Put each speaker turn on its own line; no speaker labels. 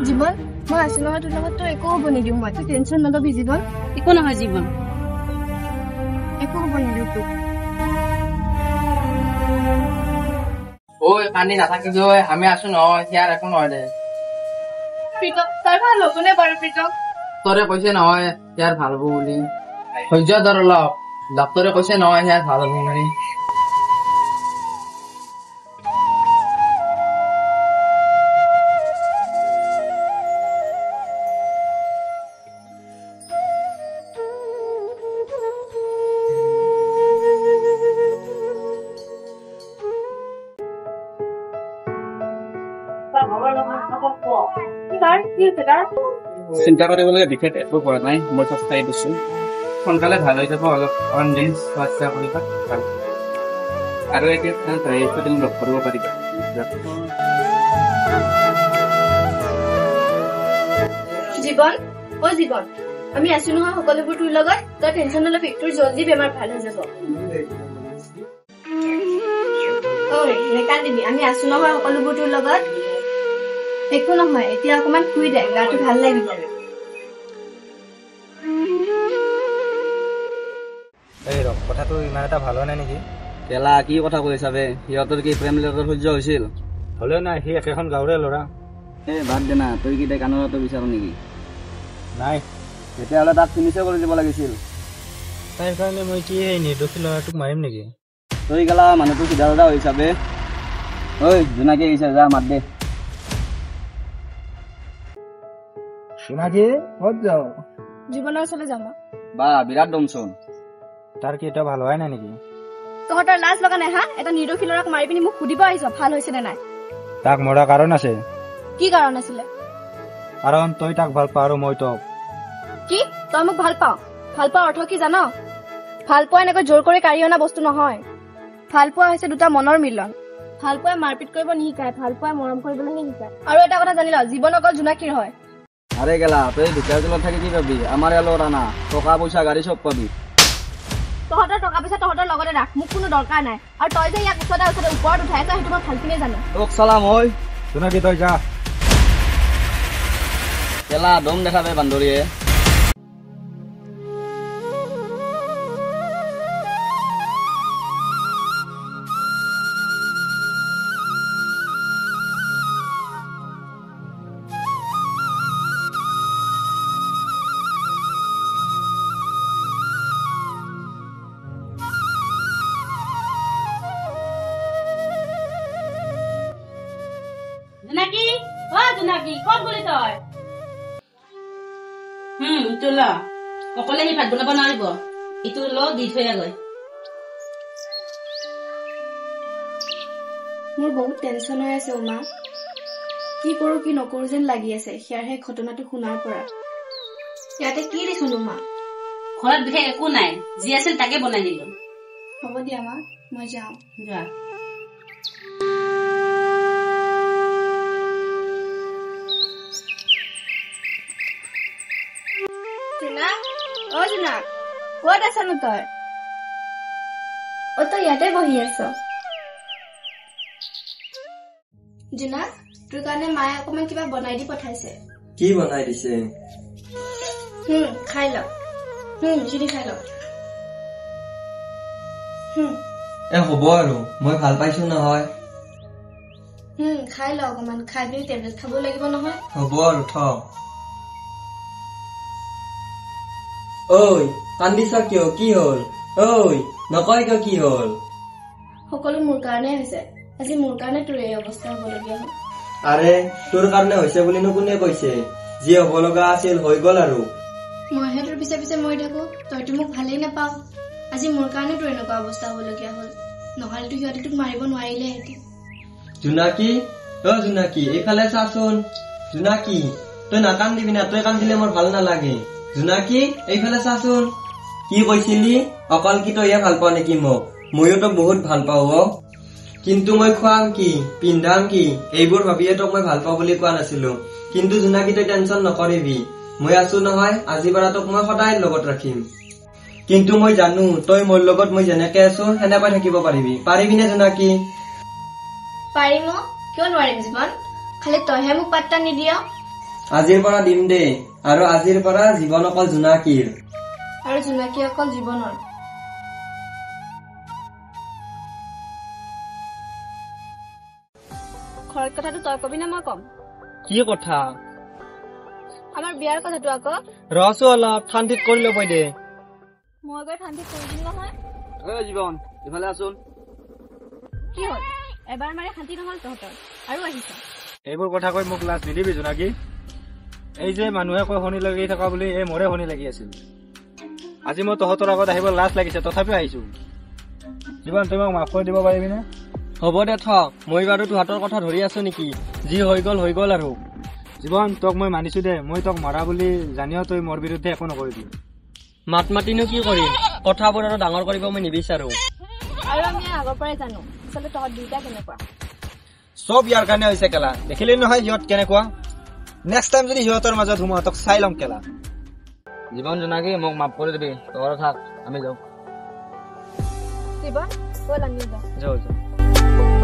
জীৱন মই আছো নহয় তোৰ লগত তই একো হ'ব নিদিওঁ মই তই টেনশ্যন নলবি জীৱন
একো নহয় জীৱন
একো হ'ব নিদিওঁ তোক
ঐ কান্দি নাথাকিবি ঐ আমি আছো নহয় ইয়াৰ একো নহয় দে
প্ৰীতম তই ভাল হ'বনে বাৰু প্ৰীতম
ডক্তৰে কৈছে নহয় ইয়াৰ ভাল হ'ব বুলি সহ্য ধৰ অলপ ডক্তৰে কৈছে নহয় ইয়াৰ ভাল হ'ব বুলি
চিন্তা কৰিবলগীয়া বিশেষ একো কৰা নাই মই চব চাই দিছো সোনকালে ভাল হৈ যাব অলপ অনলাইন চোৱা কৰিবা আৰু এতিয়া এইকেইদিন লগ কৰিব পাৰিবা
জীৱন অ জীৱন আমি আছো নহয় সকলোবোৰ তোৰ লগত তই টেনশ্যন নলবি তোৰ জলদি বেমাৰ ভাল হৈ যাব ঐ নেকান্দিবি আমি আছো নহয় সকলোবোৰ তোৰ লগত একো নহয় এতিয়া অকমান শুই দে গাটো ভাল লাগিব
এই ৰ কথাটো ইমান এটা ভাল হোৱা নাই নেকি
কেলা কি কথা কৈছা বে সিহঁতৰ কি প্ৰেম লেটাৰ সহ্য হৈছিল
হ'লেও নাই সি একেখন গাঁৱৰে ল'ৰা
এই বাদ দে না তই কি তাই কাণৰটো বিচাৰ নেকি
নাই
তেতিয়াহ'লে তাক ফিনিছে কৰি দিব লাগিছিল
তাইৰ কাৰণে মই কি এই নিৰ্দোষী ল'ৰাটোক মাৰিম নেকি
তই গেলা মানুহটো সিধা সিধা হৈছা বে ঐ জোনাকী আহিছে যা মাত দে
জোনাকী ক'ত যাও
জীৱনৰ ওচৰলৈ যাম
বা বিৰাট দমচোন
তাৰ কি এটা ভাল হোৱাই নাই নেকি
তহঁতৰ লাজ লগা নাই হা এটা নিৰ্দোষী ল'ৰাক মাৰি পিনি মোক সুধিব আহিছ ভাল হৈছে নে নাই
তাক মৰা কাৰণ আছে
কি কাৰণ আছিলে
কাৰণ তই তাক ভাল পাৱ আৰু মই তোক
কি তই মোক ভাল পোৱা অৰ্থ কি জান ভাল পোৱা এনেকৈ জোৰ কৰি কাঢ়ি অনা বস্তু নহয় ভাল পোৱা হৈছে দুটা মনৰ মিলন ভাল পোৱাই মাৰপিট কৰিব নিশিকায় ভাল পোৱাই মৰম কৰিবলৈহে শিকায় আৰু এটা কথা জানি ল জীৱন অকল জোনাকীৰ হয়
আৰে গেলা তই ভিতৰৰ তলত থাকি কি পাবি আমাৰ ইয়াৰ লগত আনা টকা পইচা গাড়ী চব পাবি
তহঁতৰ টকা পইচা তহঁতৰ লগতে ৰাখ মোক কোনো দৰকাৰ নাই আৰু তই যে ইয়াক ওচৰতে ওপৰত উঠাইছ সেইটো মই ভালখিনিয়ে জানো
তোক চালাম ঐ
জোনাকী তই যা
কেলা দম দেখাবে বান্দৰীয়ে
জোনাকী অ জোনাকী ক'ত গলি তই ইটো ল অকলে সি ভাত বনাব নোৱাৰিব ইটো ল দি থৈ আগৈ
মোৰ বহুত টেনশ্যন হৈ আছে উমা কি কৰো কি নকৰো যেন লাগি আছে সেয়াৰ সেই ঘটনাটো শুনাৰ পৰা ইয়াতে কি দেচোন উমা
ঘৰত বিশেষ একো নাই যি আছিল তাকে বনাই দিলো
হ'ব দিয়া মা মই যাওঁ
যোৱা
জোনা ক'ত আছনো তই তই ইয়াতে বহি আছ জোনা তোৰ কাৰণে মায়ে অকমান কিবা বনাই দি পঠাইছে
কি বনাই দিছে
খাই ল চিনি খাই ল
হ'ব আৰু মই ভাল পাইছো নহয়
খাই ল অকমান খাই পিনি টেবলেট খাব লাগিব নহয়
হ'ব আৰু থ ঐ কান্দিছ কিয় কি হ'ল ঐ নকয় কিয় কি হ'ল
সকলো মোৰ কাৰণে হৈছে আজি মোৰ কাৰণে তোৰ এই অৱস্থা হ'বলগীয়া হ'ল
আৰে তোৰ কাৰণে হৈছে বুলিনো কোনে কৈছে যি হ'ব লগা আছিল হৈ গল আৰু
মইহে তোৰ পিছে পিছে মৰি থাকো তইতো মোক ভালেই নাপাও আজি মোৰ কাৰণে তোৰ এনেকুৱা অৱস্থা হ'বলগীয়া হ'ল নহ'লেতো সিহঁতে তোক মাৰিব নোৱাৰিলেহেঁতেন
জোনাকী জোনাকী এইফালে চাচোন জোনাকী তই নাকান্দিবি না তই কান্দিলে মোৰ ভাল নালাগে জোনাকী এইফালে চাচোন কি কৈছিলি অকল কি তইহে ভাল পাৱ নেকি মোক ময়ো তোক বহুত ভাল পাওঁ কিন্তু মই খুৱাম কি পিন্ধাম কি এইবোৰ ভাবিয়ে তোক মই ভাল পাওঁ বুলি কোৱা নাছিলো কিন্তু জোনাকী তই টেনশ্যন নকৰিবি মই আছো নহয় আজিৰ পৰা তোক মই সদায় লগত ৰাখিম কিন্তু মই জানো তই মোৰ লগত মই যেনেকে আছো সেনেকৈ থাকিব পাৰিবি নে জোনাকী
পাৰিম কিয় নোৱাৰিম জীৱন খালি তইহে মোক পাত্তা নিদিয়
আজিৰ পৰা দিম দে আৰু আজিৰ পৰা জীৱন অকল জোনাকীৰ
আৰু জোনাকী অকল জীৱনৰ। ঘৰত কথাটো তই কবি নে মই কম?
কি কথা?
আমাৰ বিয়াৰ কথাটো আকৌ।
ৰচো অলপ ঠাণ্ডিত কৰি ল'ব দে।
মই গৈ ঠাণ্ডিত কৰি দিম নহয়।
জীৱন ইফালে আছোন।
কি হ'ল? এবাৰ মাৰি শান্তি নহল তহঁতৰ আৰু আহিছ।
এইবোৰ কথা কৈ মোক লাজ নিদিবি জোনাকী। এই যে মানুহে কৈ শুনি লাগি থকা বুলি এই মোৰে শুনি লাগি আছিল। আজি মই তহঁতৰ আগত আহিব লাজ লাগিছে তথাপিও আহিছো। জীৱন তই মোক মাফ কৰি দিব পাৰিবিনে?
হ'ব দে থ মই বাৰু তোহাঁতৰ কথা ধৰি আছো নেকি? যি হৈ গল আৰু
জীৱন তোক মই মানিছো দে, মই তোক মৰা বুলি জানিও তই মোৰ বিৰুদ্ধে একো নকৰিবি।
মাত মাতিনো কি কৰিম? কথাবোৰ আৰু ডাঙৰ কৰিব মই নিবিচাৰো।
আৰু আমি আগৰ পৰাই জানো আচলতে তহঁত দুইটা কেনেকুৱা।
চব ইয়াৰ কাৰণে হৈছে কেলা। দেখিলি নহয় সিহঁত কেনেকুৱা। নেক্সট টাইম যদি সিহঁতৰ মাজত সোমাও তোক চাই ল'ম কেলা।
জীৱন জোনাকী মোক মাফ কৰি দিবি, তহঁত থাক আমি যাওঁ।
জীৱন ব'ল আমি যাওঁ।
যাওঁ যাওঁ।